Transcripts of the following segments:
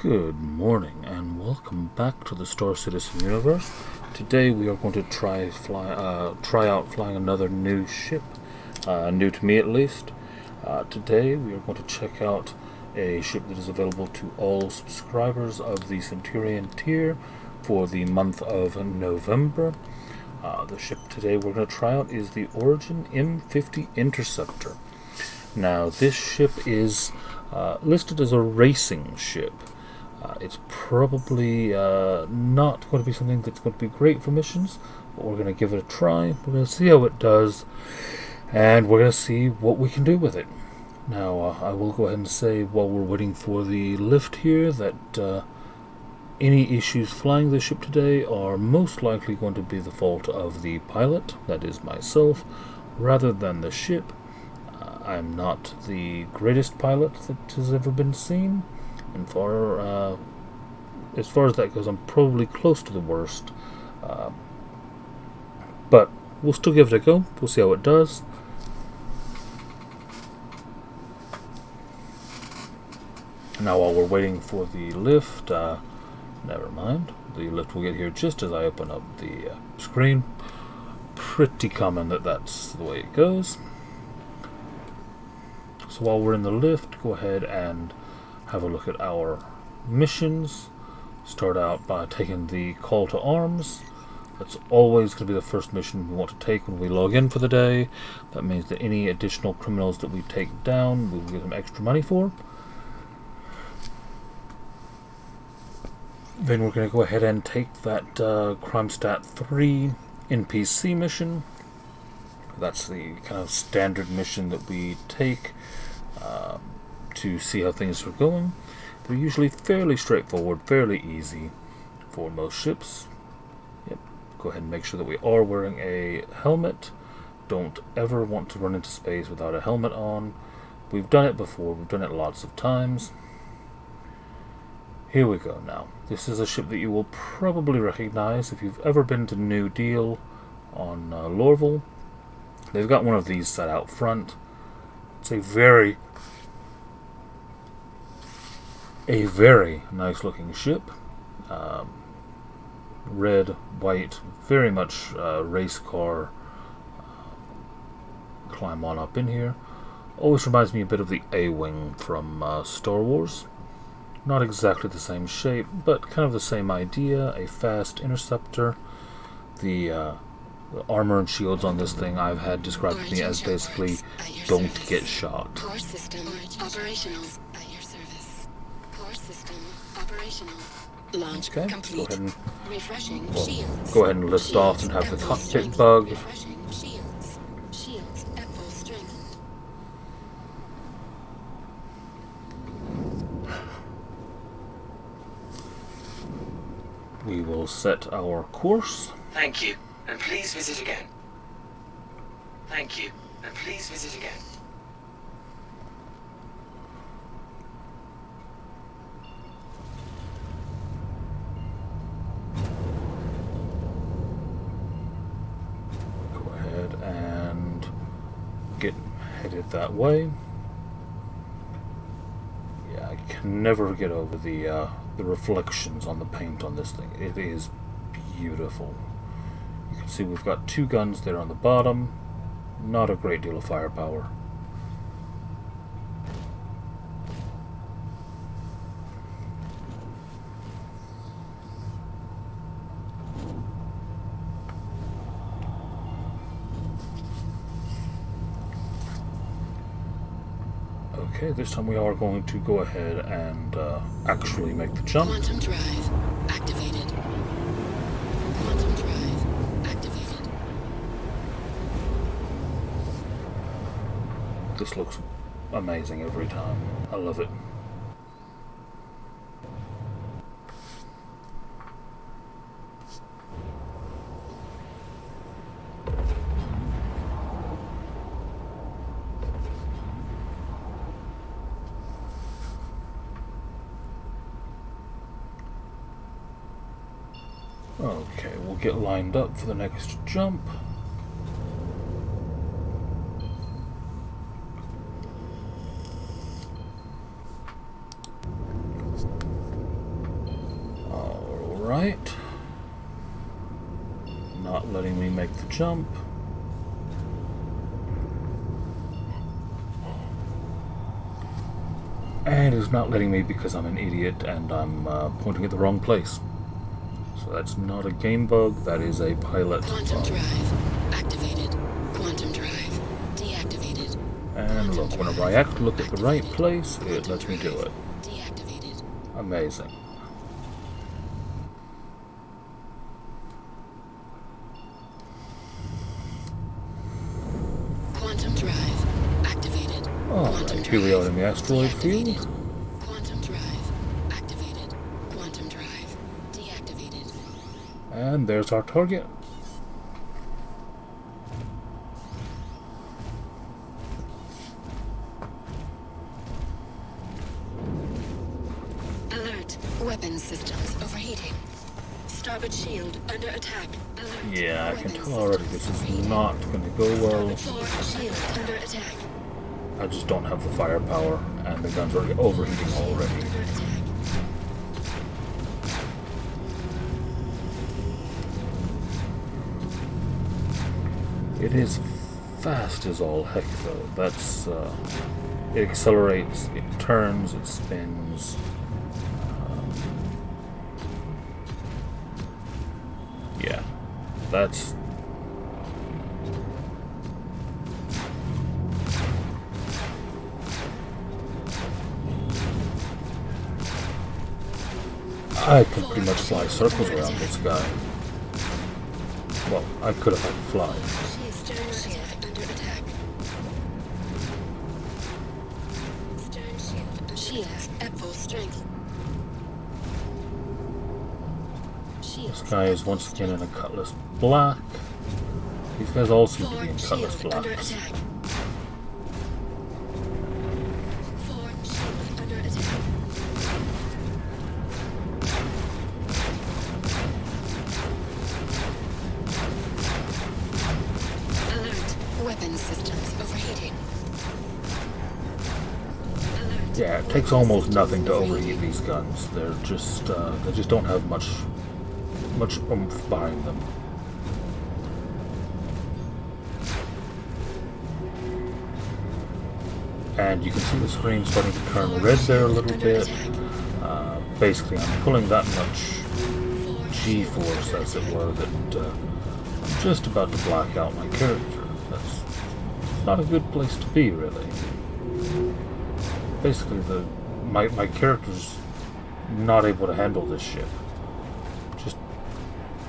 Good morning and welcome back to the Star Citizen universe. Today we are going to try out flying another new ship, new to me at least. Today we are going to check out a ship that is available to all subscribers of the Centurion tier for the month of November. The ship today we're going to try out is the Origin M50 Interceptor. Now this ship is listed as a racing ship. It's probably not going to be something that's going to be great for missions, but we're going to give it a try. We're going to see how it does, and we're going to see what we can do with it. Now, I will go ahead and say, while we're waiting for the lift here, that any issues flying the ship today are most likely going to be the fault of the pilot, that is myself, rather than the ship. I'm not the greatest pilot that has ever been seen. And as far as that goes, I'm probably close to the worst. But we'll still give it a go. We'll see how it does. Now, while we're waiting for the lift, never mind. The lift will get here just as I open up the screen. Pretty common that that's the way it goes. So while we're in the lift, go ahead and have a look at our missions. Start out by taking the call to arms. That's always going to be the first mission we want to take when we log in for the day. That means that any additional criminals that we take down, we will get them extra money for. Then we're going to go ahead and take that Crime Stat 3 NPC mission. That's the kind of standard mission that we take to see how things are going. They're usually fairly straightforward, fairly easy for most ships. Yep. Go ahead and make sure that we are wearing a helmet. Don't ever want to run into space without a helmet on. We've done it before, we've done it lots of times. Here we go now. This is a ship that you will probably recognize if you've ever been to New Deal on Lorville. They've got one of these set out front. It's a very nice looking ship. Red, white, very much race car. Climb on up in here. Always reminds me a bit of the A-Wing from Star Wars. Not exactly the same shape, but kind of the same idea. A fast interceptor. The armor and shields on this thing I've had described to me as basically don't get shot. Core system operational at your service. Core system operational. Launch complete. Go ahead and lift off and have the cockpit bug. Refreshing shields. Shields at full strength. We will set our course. Thank you, and please visit again. Thank you, and please visit again. Go ahead and get headed that way. Yeah, I can never get over the reflections on the paint on this thing. It is beautiful. You can see we've got two guns there on the bottom. Not a great deal of firepower. Okay, this time we are going to go ahead and actually make the jump. Quantum drive activated. Quantum drive activated. This looks amazing every time. I love it. Okay, we'll get lined up for the next jump. Alright. Not letting me make the jump. And it's not letting me because I'm an idiot and I'm pointing at the wrong place. So that's not a game bug, that is a pilot Quantum bug. drive activated. Quantum drive deactivated. And look, whenever I look at the right place, it lets me do it. Deactivated. Amazing. Quantum drive activated. Alright, here we are in the asteroid field. Deactivated. Quantum drive activated. Quantum drive deactivated. And there's our target. Alert. Weapon systems overheating. Starboard shield under attack. Alert. Yeah, I can Weapon tell already systems this is overheating. not going to go well. Forward shield under attack. I just don't have the firepower, and the gun's already overheating already. Under attack. It is fast as all heck, though. That's, it accelerates, it turns, it spins. Yeah, that's... I could pretty much fly circles around this guy. Well, I could if I could fly. Stern shield under attack. Stern shield. Shields at full strength. This guy is once again in a Cutlass Black. These guys all seem to be in Cutlass Shield under Blacks. attack. Forward shield under attack. Alert. Weapon systems overheating. Alert. Yeah, it takes Weapon almost systems nothing to overheat overheating. these guns. They're just, they just don't have much oomph behind them. And you can see the screen starting to turn red there a little bit. Basically, I'm pulling that much G-force, as it were, that I'm just about to black out my character. That's not a good place to be, really. Basically, my character's not able to handle this ship. Just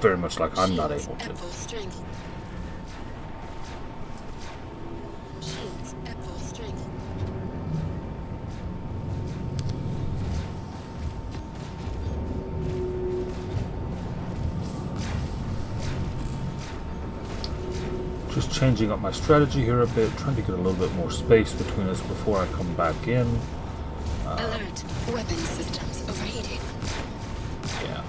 very much like I'm not Shields able to. at full strength. Shields at full strength. Just changing up my strategy here a bit, trying to get a little bit more space between us before I come back in. Alert. Weapon systems overheating. Yeah.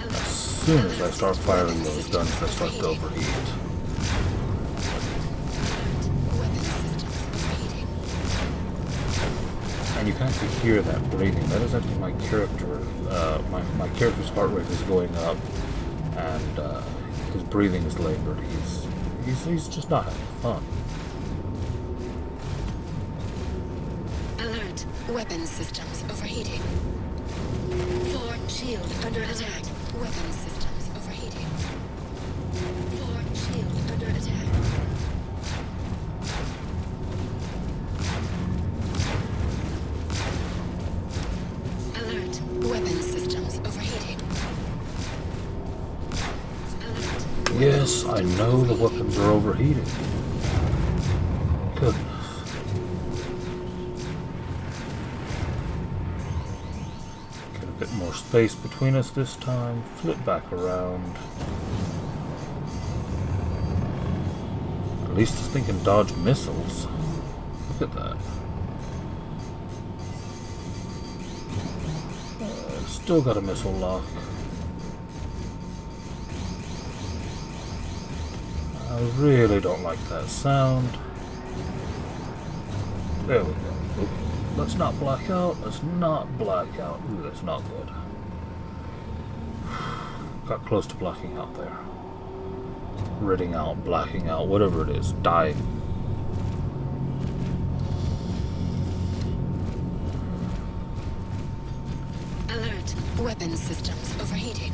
Alert. As soon as I start firing those guns, they start to overheat. Weapon systems overheating. And you can actually hear that breathing. That is actually my character. My character's heart rate is going up, and his breathing is labored. He's just not having fun. Alert. Weapon systems overheating. Forward shield under attack. Weapon systems overheating. Forward shield under attack. Alert. Weapon systems overheating. Alert. Yes, I know the weapons are overheated. Goodness. Get a bit more space between us this time. Flip back around. At least this thing can dodge missiles. Look at that. Still got a missile lock. I really don't like that sound. There we go. Oop. Let's not black out. Let's not black out. Ooh, that's not good. Got close to blacking out there. Ridding out, blacking out, whatever it is. Dying. Alert. Weapon systems overheating.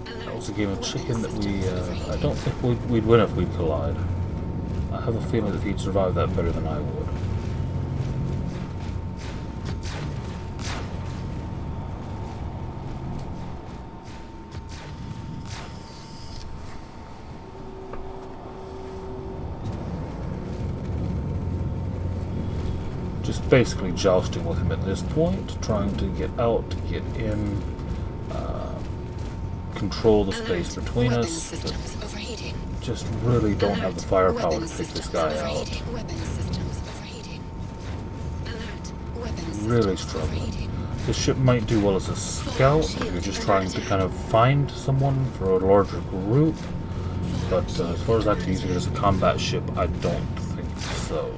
That was a game of chicken that we, I don't think we'd win if we'd collide. I have a feeling that he'd survive that better than I would. Just basically jousting with him at this point, trying to get out, to get in, control the space between us, but just really don't have the firepower to take this guy out. Really struggling. This ship might do well as a scout if you're just trying to kind of find someone for a larger group, but as far as actually using it as a combat ship, I don't think so.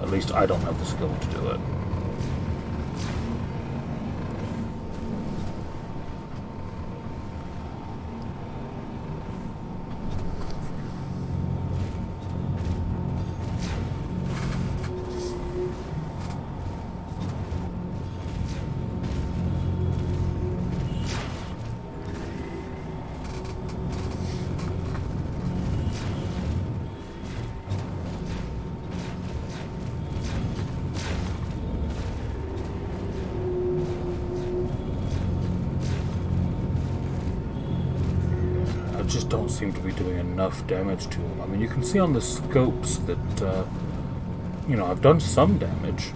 At least I don't have the skill to do it. Just don't seem to be doing enough damage to him. I mean, you can see on the scopes that, you know, I've done some damage.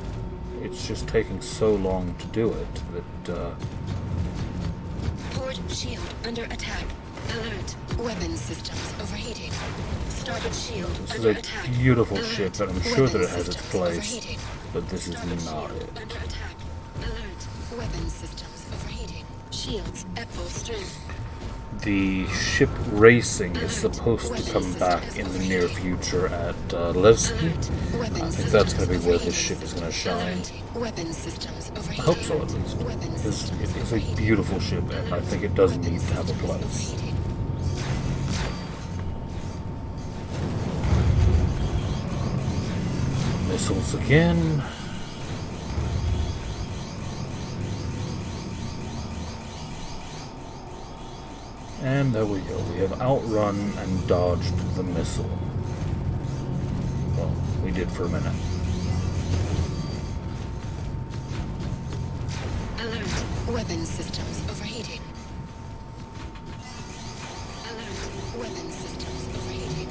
It's just taking so long to do it that, Port shield under attack. Alert. Weapon systems overheating. Starboard shield this under is a attack. beautiful Alert. ship, and I'm sure that it has its Weapon place, systems overheating. but this is Starboard not shield it. under attack. Alert. Weapon systems overheating. Shields at full strength. The ship racing is supposed to come back in the near future at Levski. I think that's going to be where this ship is going to shine. I hope so, at least. Because it is a beautiful ship, and I think it does need to have a place. Missiles again. And there we go. We have outrun and dodged the missile. Well, we did for a minute. Alert. Weapon systems overheating. Alert. Weapon systems overheating.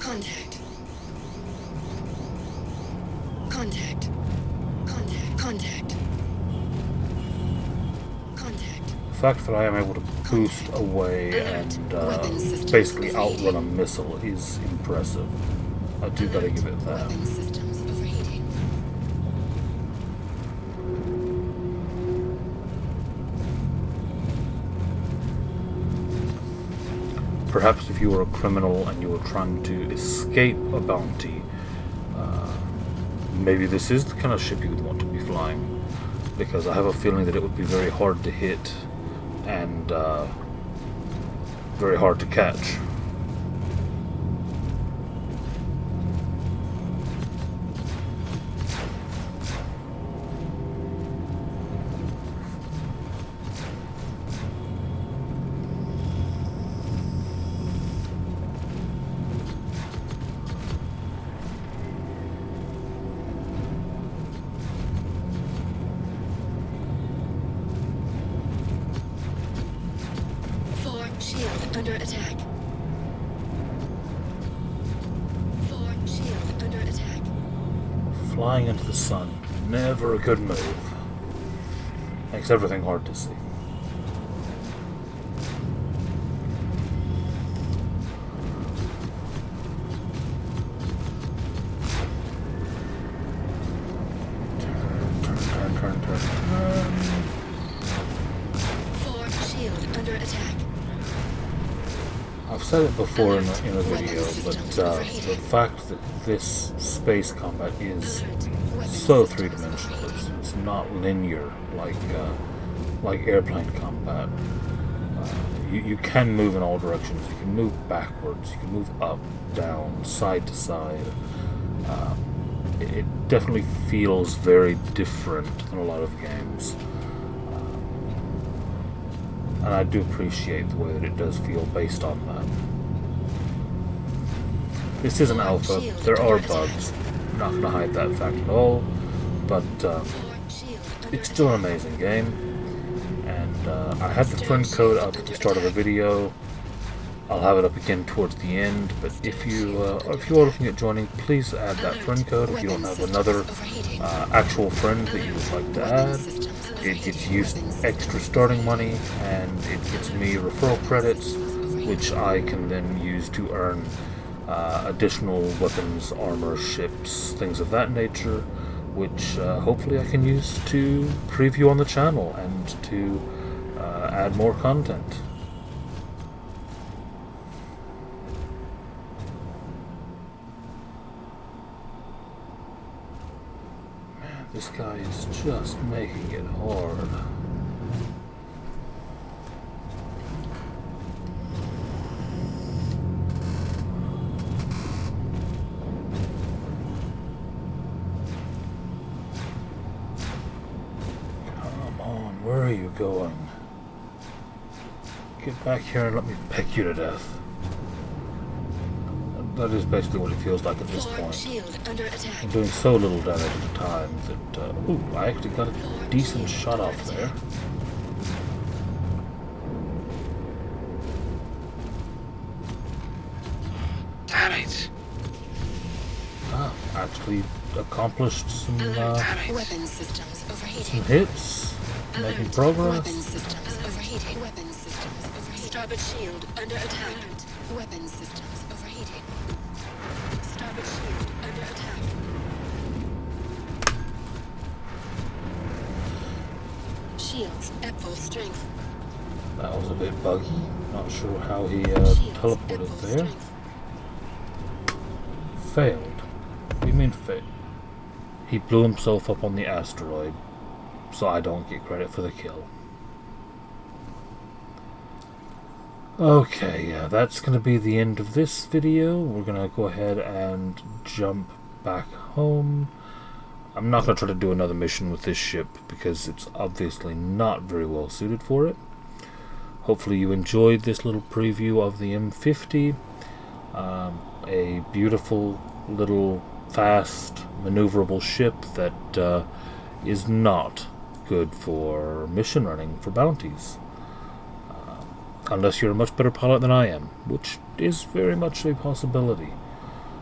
Contact. Contact. Contact. Contact. The fact that I am able to boost away and basically outrun a missile is impressive. I do gotta give it that. Weapon systems overheating. Perhaps if you were a criminal and you were trying to escape a bounty, maybe this is the kind of ship you would want to be flying. Because I have a feeling that it would be very hard to hit and very hard to catch. Shield under attack. Forward shield under attack. Flying into the sun, never a good move. Makes everything hard to see. Turn. I've said it before in a video, but the fact that this space combat is so three-dimensional, it's not linear like airplane combat. You can move in all directions. You can move backwards. You can move up, down, side to side. It definitely feels very different than a lot of games. And I do appreciate the way that it does feel based on that. This is an alpha. There are bugs. I'm not going to hide that fact at all. But it's still an amazing game. And I had the friend code up at the start of the video. I'll have it up again towards the end. But if you are looking at joining, please add that friend code. If you don't have another actual friend that you would like to add, it gets you extra starting money, and it gets me referral credits, which I can then use to earn additional weapons, armor, ships, things of that nature, which hopefully I can use to preview on the channel and to add more content. Man, this guy is just making it hard. Where are you going? Get back here and let me peck you to death. That is basically what it feels like at this point. I'm doing so little damage at a time that... ooh, I actually got a decent shot off there. Damn it! Ah, actually accomplished some Weapon systems overheating. hits. Making progress. Weapon systems overheating. Weapon systems overheating. Starboard shield under attack. Weapon systems overheating. Starboard shield under attack. Shields at full strength. That was a bit buggy. Not sure how he Shields teleported at full there. strength. Failed. What do you mean failed? He blew himself up on the asteroid, so I don't get credit for the kill. Okay, yeah, that's going to be the end of this video. We're going to go ahead and jump back home. I'm not going to try to do another mission with this ship because it's obviously not very well suited for it. Hopefully you enjoyed this little preview of the M50. A beautiful little fast maneuverable ship that is not good for mission running for bounties, unless you're a much better pilot than I am, which is very much a possibility.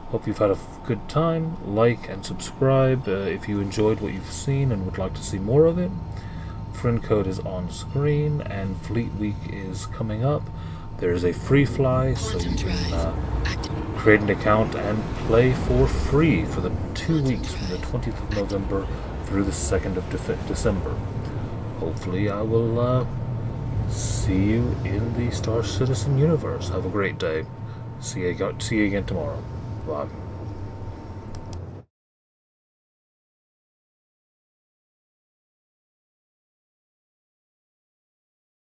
Hope you've had a good time. Like and subscribe if you enjoyed what you've seen and would like to see more of it. Friend code is on screen, and Fleet Week is coming up. There is a free fly, so you can create an account and play for free for the 2 weeks from the 20th of November through the 2nd of December. Hopefully I will see you in the Star Citizen universe. Have a great day. See you again tomorrow. Bye.